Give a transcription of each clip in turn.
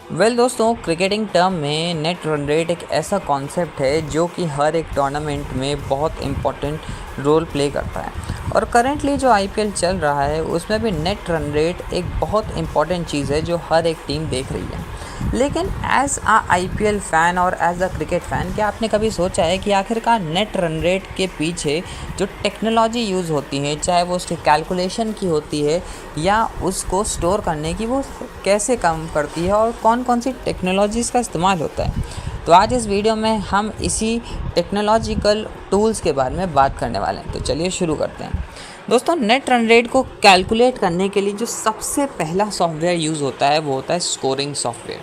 दोस्तों, cricketing term में net run rate एक ऐसा कॉन्सेप्ट है जो कि हर एक टूर्नामेंट में बहुत इम्पोर्टेंट रोल प्ले करता है। और करंटली जो आईपीएल चल रहा है उसमें भी नेट रन रेट एक बहुत इम्पॉर्टेंट चीज़ है जो हर एक टीम देख रही है। लेकिन एज आ आईपीएल फ़ैन और एज अ क्रिकेट फ़ैन, क्या आपने कभी सोचा है कि आखिरकार नेट रन रेट के पीछे जो टेक्नोलॉजी यूज़ होती है, चाहे वो उसकी कैलकुलेशन की होती है या उसको स्टोर करने की, वो कैसे काम करती है और कौन कौन सी टेक्नोलॉजीज़ का इस्तेमाल होता है? तो आज इस वीडियो में हम इसी टेक्नोलॉजिकल टूल्स के बारे में बात करने वाले हैं। तो चलिए शुरू करते हैं। दोस्तों, नेट रन रेट को कैलकुलेट करने के लिए जो सबसे पहला सॉफ्टवेयर यूज़ होता है वो होता है स्कोरिंग सॉफ्टवेयर।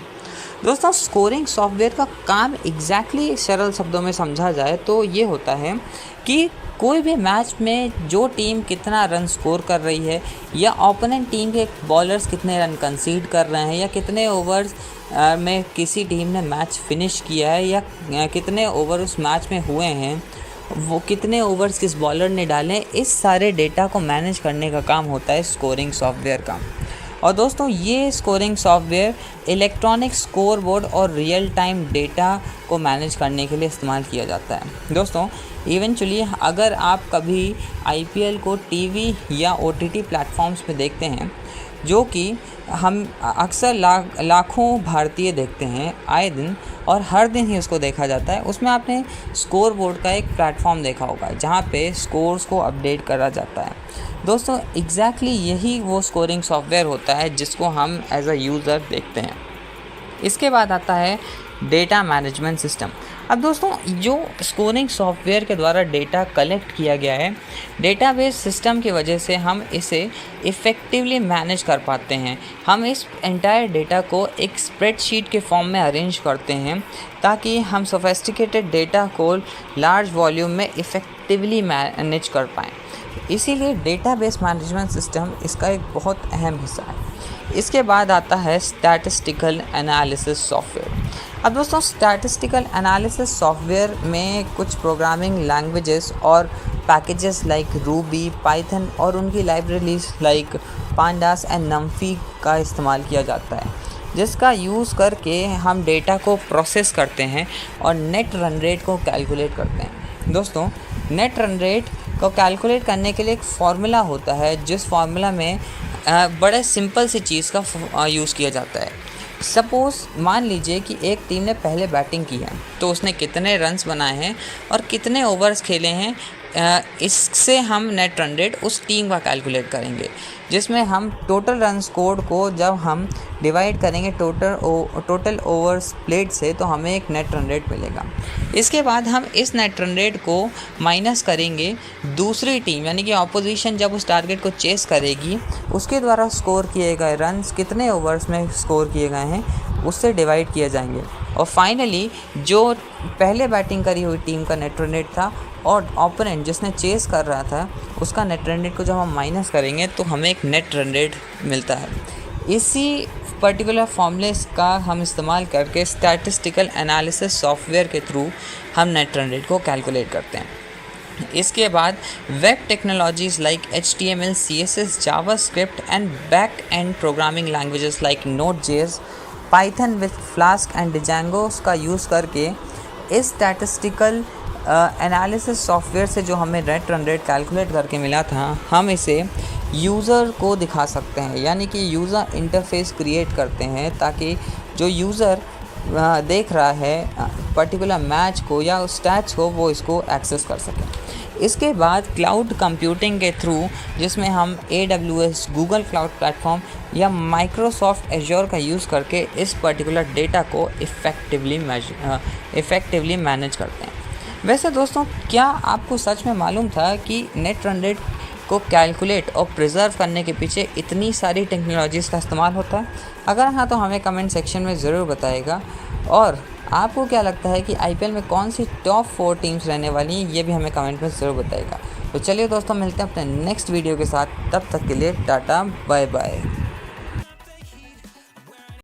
दोस्तों, स्कोरिंग सॉफ्टवेयर का काम एग्जैक्टली सरल शब्दों में समझा जाए तो ये होता है कि कोई भी मैच में जो टीम कितना रन स्कोर कर रही है या ओपोनेंट टीम के बॉलर्स कितने रन कंसीड कर रहे हैं या कितने ओवर्स में किसी टीम ने मैच फिनिश किया है या कितने ओवर उस मैच में हुए हैं, वो कितने ओवर्स किस बॉलर ने डाले, इस सारे डेटा को मैनेज करने का काम होता है स्कोरिंग सॉफ्टवेयर का। और दोस्तों, ये scoring software electronic score board और रियल टाइम डेटा को मैनेज करने के लिए इस्तेमाल किया जाता है। दोस्तों, इवेंचुअली अगर आप कभी आईपीएल को टीवी या ओटीटी प्लेटफॉर्म्स पे देखते हैं, जो कि हम अक्सर लाखों भारतीय देखते हैं आए दिन और हर दिन ही उसको देखा जाता है, उसमें आपने स्कोर बोर्ड का एक प्लेटफॉर्म देखा होगा जहाँ पे स्कोर्स को अपडेट करा जाता है। दोस्तों, एग्जैक्टली यही वो स्कोरिंग सॉफ्टवेयर होता है जिसको हम एज अ यूज़र देखते हैं। इसके बाद आता है डेटा मैनेजमेंट सिस्टम। अब दोस्तों, जो स्कोरिंग सॉफ्टवेयर के द्वारा डेटा कलेक्ट किया गया है, डेटाबेस सिस्टम की वजह से हम इसे इफ़ेक्टिवली मैनेज कर पाते हैं। हम इस एंटायर डेटा को एक स्प्रेडशीट के फॉर्म में अरेंज करते हैं ताकि हम सोफिस्टिकेटेड डेटा को लार्ज वॉल्यूम में इफ़ेक्टिवली मैनेज कर पाएँ। इसीलिए डेटाबेस मैनेजमेंट सिस्टम इसका एक बहुत अहम हिस्सा है। इसके बाद आता है स्टैटिस्टिकल एनालिसिस सॉफ्टवेयर। अब दोस्तों, स्टैटिस्टिकल एनालिसिस सॉफ्टवेयर में कुछ प्रोग्रामिंग लैंग्वेजेस और पैकेजेस लाइक रूबी, पाइथन और उनकी लाइब्रेरीज लाइक पांडास एंड नम्फी का इस्तेमाल किया जाता है, जिसका यूज़ करके हम डेटा को प्रोसेस करते हैं और नेट रन रेट को कैलकुलेट करते हैं। दोस्तों, नेट रन रेट को कैलकुलेट करने के लिए एक फार्मूला होता है, जिस फार्मूला में बड़े सिंपल सी चीज़ का यूज़ किया जाता है। सपोज़ मान लीजिए कि एक टीम ने पहले बैटिंग की है, तो उसने कितने रन्स बनाए हैं और कितने ओवर्स खेले हैं, इससे हम नेट रन रेट उस टीम का कैलकुलेट करेंगे, जिसमें हम टोटल रन स्कोर को जब हम डिवाइड करेंगे टोटल ओवर्स प्लेड से, तो हमें एक नेट रन रेट मिलेगा। इसके बाद हम इस नेट रन रेट को माइनस करेंगे दूसरी टीम, यानी कि ऑपोजिशन जब उस टारगेट को चेस करेगी, उसके द्वारा स्कोर किए गए रन्स कितने ओवर्स में स्कोर किए गए हैं उससे डिवाइड किए जाएंगे। और फाइनली जो पहले बैटिंग करी हुई टीम का नेट रन रेट था और ओपोनेंट जिसने चेस कर रहा था उसका नेट रन रेट को जब हम माइनस करेंगे तो हमें एक नेट रन रेट मिलता है। इसी पर्टिकुलर फॉर्मूले का हम इस्तेमाल करके स्टैटिस्टिकल एनालिसिस सॉफ्टवेयर के थ्रू हम नेट रन रेट को कैलकुलेट करते हैं। इसके बाद web technologies like HTML, CSS, JavaScript and back end programming languages like Node.js, Python with Flask and Django का यूज़ करके इस स्टैटिस्टिकल एनालिसिस सॉफ्टवेयर से जो हमें नेट रन रेट कैलकुलेट करके मिला था, हम इसे यूज़र को दिखा सकते हैं, यानी कि यूज़र इंटरफेस क्रिएट करते हैं ताकि जो यूज़र देख रहा है पर्टिकुलर मैच को या स्टैट्स को, वो इसको एक्सेस कर सकें। इसके बाद क्लाउड कंप्यूटिंग के थ्रू, जिसमें हम AWS, गूगल क्लाउड प्लेटफॉर्म या माइक्रोसॉफ्ट एज्योर का यूज़ करके इस पर्टिकुलर डेटा को इफ़ेक्टिवली मैनेज करते हैं। वैसे दोस्तों, क्या आपको सच में मालूम था कि नेट रन रेट को कैलकुलेट और प्रिजर्व करने के पीछे इतनी सारी टेक्नोलॉजीज़ का इस्तेमाल होता है? अगर हाँ, तो हमें कमेंट सेक्शन में ज़रूर बताइएगा। और आपको क्या लगता है कि आईपीएल में कौन सी टॉप 4 टीम्स रहने वाली हैं, ये भी हमें कमेंट में ज़रूर बताइएगा। तो चलिए दोस्तों, मिलते हैं अपने नेक्स्ट वीडियो के साथ। तब तक के लिए टाटा, बाय बाय।